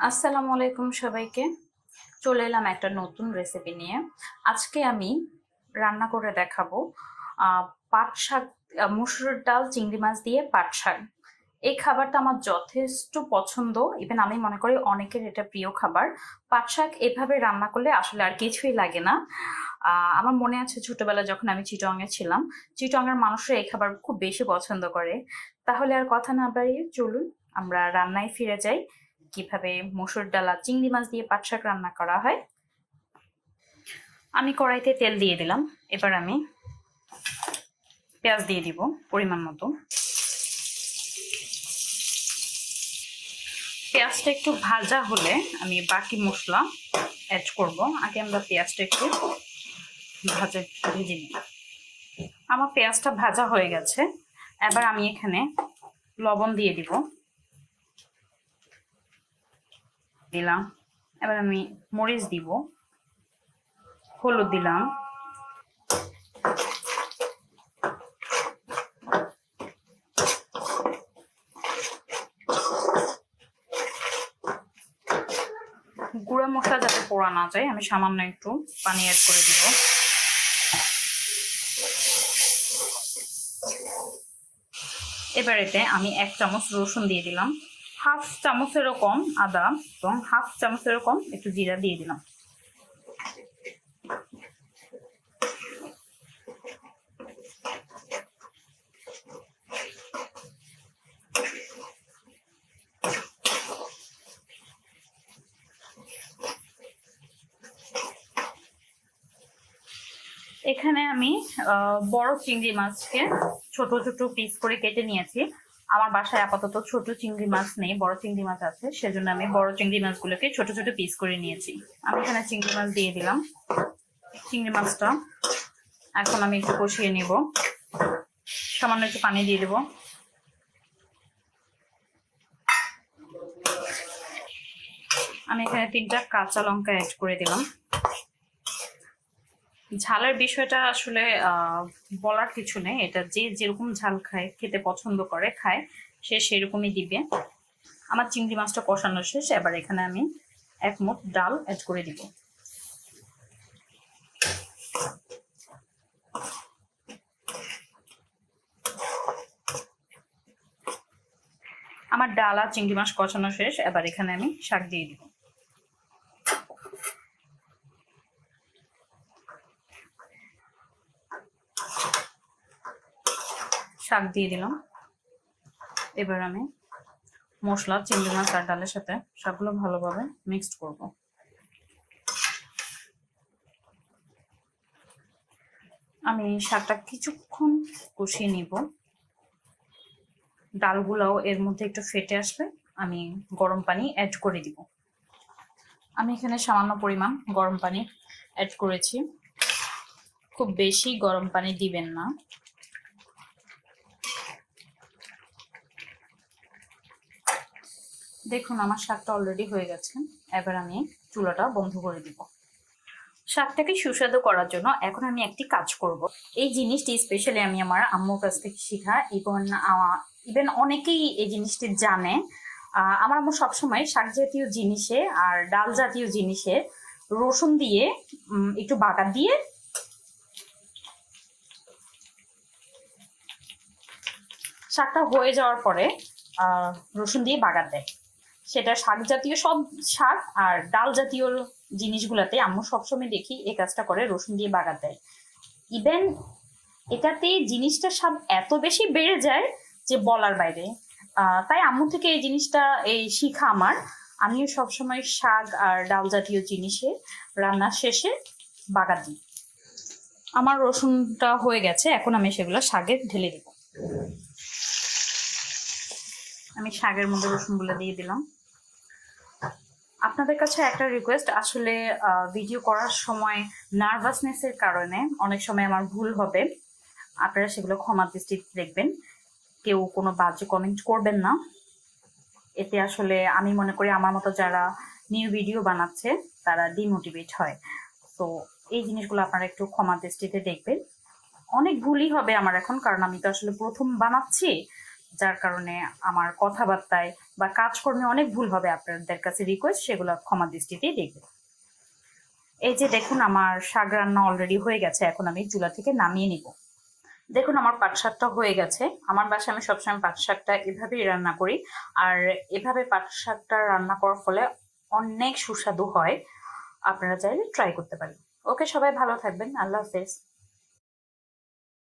আসসালামু আলাইকুম সবাইকে। চলে এলাম একটা নতুন রেসিপি নিয়ে। আজকে আমি রান্না করে দেখাবো পাট শাক, মসুর ডাল চিংড়ি মাছ দিয়ে পাট শাক। এই খাবারটা আমার যথেষ্ট পছন্দ, ইভেন আমি মনে করি অনেকের এটা প্রিয় খাবার। পাট শাক এভাবে রান্না করলে আসলে আর কিছুই লাগে না। আমার মনে আছে ছোটবেলায় যখন আমি চিটংয়ে ছিলাম, চিটংয়ের মানুষরা এই খাবার খুব বেশি পছন্দ করে। তাহলে আর কথা না বাড়িয়ে চলুন আমরা রান্নায় ফিরে যাই। কিভাবে মসুর ডাল আর চিংড়ি মাছ দিয়ে পাট শাক রান্না করা হয়। আমি কড়াইতে তেল দিয়ে দিলাম। এবার আমি পেঁয়াজ দিয়ে দিব পরিমাণ মতো। পেঁয়াজটা একটু ভাজা হলে আমি বাকি মশলা অ্যাড করব। আগে আমরা পেঁয়াজটা একটু ভেজে নিই। আমার পেঁয়াজটা ভাজা হয়ে গেছে। এবার আমি এখানে লবণ দিয়ে দিলাম। এবার আমি মরিচ দিব, হলুদ দিলাম, গুঁড়া মশলা যাতে পোড়া না যায় আমি সামান্য একটু পানি অ্যাড করে দিব। এবার এতে আমি 1 চামচ রসুন দিয়ে দিলাম, হাফ চামচেরও কম আদা এবং হাফ চামচেরও কম একটু জিরা দিয়ে দিলাম। এখানে আমি বড় চিংড়ি মাছকে ছোট ছোট পিস করে কেটে নিয়েছি। আমার বাসায় আপাতত ছোট চিংড়ি মাছ নেই, বড় চিংড়ি মাছ আছে, সেজন্য আমি বড় চিংড়ি মাছগুলোকে ছোট ছোট পিস করে নিয়েছি। আমি এখানে চিংড়ি মাছ দিয়ে দিলাম। চিংড়ি মাছটা এখন আমি একটু কষিয়ে নিব। সামান্য একটু পানি দিয়ে দেবো। আমি এখানে 3টা কাঁচা লঙ্কা অ্যাড করে দিলাম। ঝালের বিষয়টা আসলে বলার কিছু নেই, এটা যে যেরকম ঝাল খায়, খেতে পছন্দ করে খায়, সে সেরকমই দিবে। আমার চিংড়ি মাছটা কষানো শেষ। এবার এখানে আমি 1 মুঠ ডাল অ্যাড করে দিব। আমার ডাল আর চিংড়ি মাছ কষানো শেষ। এবার এখানে আমি শাক দিয়ে দিব। শাক দিয়ে দিলাম। এবার আমি মশলা চিংড়ি মাছ আর ডালের সাথে সবগুলো ভালোভাবে মিক্সড করব। আমি শাকটা কিছুক্ষণ কষিয়ে নিব। ডালগুলাও এর মধ্যে একটু ফেটে আসলে আমি গরম পানি অ্যাড করে দিব। আমি এখানে সামান্য পরিমাণ গরম পানি অ্যাড করেছি। খুব বেশি গরম পানি দিবেন না। দেখুন আমার শাকটা অলরেডি হয়ে গেছে। এবার আমি চুলাটা বন্ধ করে দিব। শাকটাকে সুস্বাদু করার জন্য এখন আমি একটি কাজ করব। এই জিনিসটি স্পেশালি আমি আমার আম্মুর কাছ থেকে শেখা, ইভেন অনেকেই এই জিনিসটি জানে। আমার আম্মু সবসময় শাক জাতীয় জিনিসে আর ডাল জাতীয় জিনিসে রসুন দিয়ে একটু বাগার দিয়ে শাকটা হয়ে যাওয়ার পরে রসুন দিয়ে বাগার দেয়। সেটা শাক জাতীয় সব শাক আর ডাল জাতীয় জিনিসগুলাতে আম্মু সবসময় দেখি এই কাজটা করে, রসুন দিয়ে বাগার দেয়। ইভেন এটাতে জিনিসটার স্বাদ এত বেশি বেড়ে যায় যে বলার বাইরে। তাই আম্মু থেকে এই জিনিসটা শিখা আমার। আমিও সবসময় শাক আর ডাল জাতীয় জিনিসে রান্নার শেষে বাগার দিই। আমার রসুনটা হয়ে গেছে, এখন আমি সেগুলো শাকে ঢেলে দিব। আমি শাকের মধ্যে রসুনগুলো দিয়ে দিলাম। আপনাদের কাছে একটা রিকোয়েস্ট, আসলে ভিডিও করার সময় নার্ভাসনেসের কারণে অনেক সময় আমার ভুল হবে, আপনারা সেগুলো ক্ষমা দৃষ্টিতে দেখবেন। কেউ কোনো বাজে কমেন্ট করবেন না। এতে আসলে আমি মনে করি আমার মতো যারা নিউ ভিডিও বানাচ্ছে তারা ডিমোটিভেট হয়। তো এই জিনিসগুলো আপনারা একটু ক্ষমা দৃষ্টিতে দেখবেন। অনেক ভুলই হবে আমার এখন, কারণ আমি তো আসলে প্রথম বানাচ্ছি। যার কারণে আমার কথাবার্তায় বা কাজকর্মে অনেক ভুল হবে। আপনাদের কাছে রিকোয়েস্ট, সেগুলো ক্ষমা দৃষ্টিতেই দেখবেন। এই যে দেখুন, আমার শাক রান্না অলরেডি হয়ে গেছে, এখন আমি চুলা থেকে নামিয়ে নিব। দেখুন, আমার পাট শাকটা হয়ে গেছে। আমার বাসায় আমি সবসময় পাট শাকটা এভাবেই রান্না করি, আর এভাবে পাট শাকটা রান্না করার ফলে অনেক সুস্বাদু হয়। আপনারা চাইলে ট্রাই করতে পারেন। ওকে, সবাই ভালো থাকবেন। আল্লাহ হাফেজ।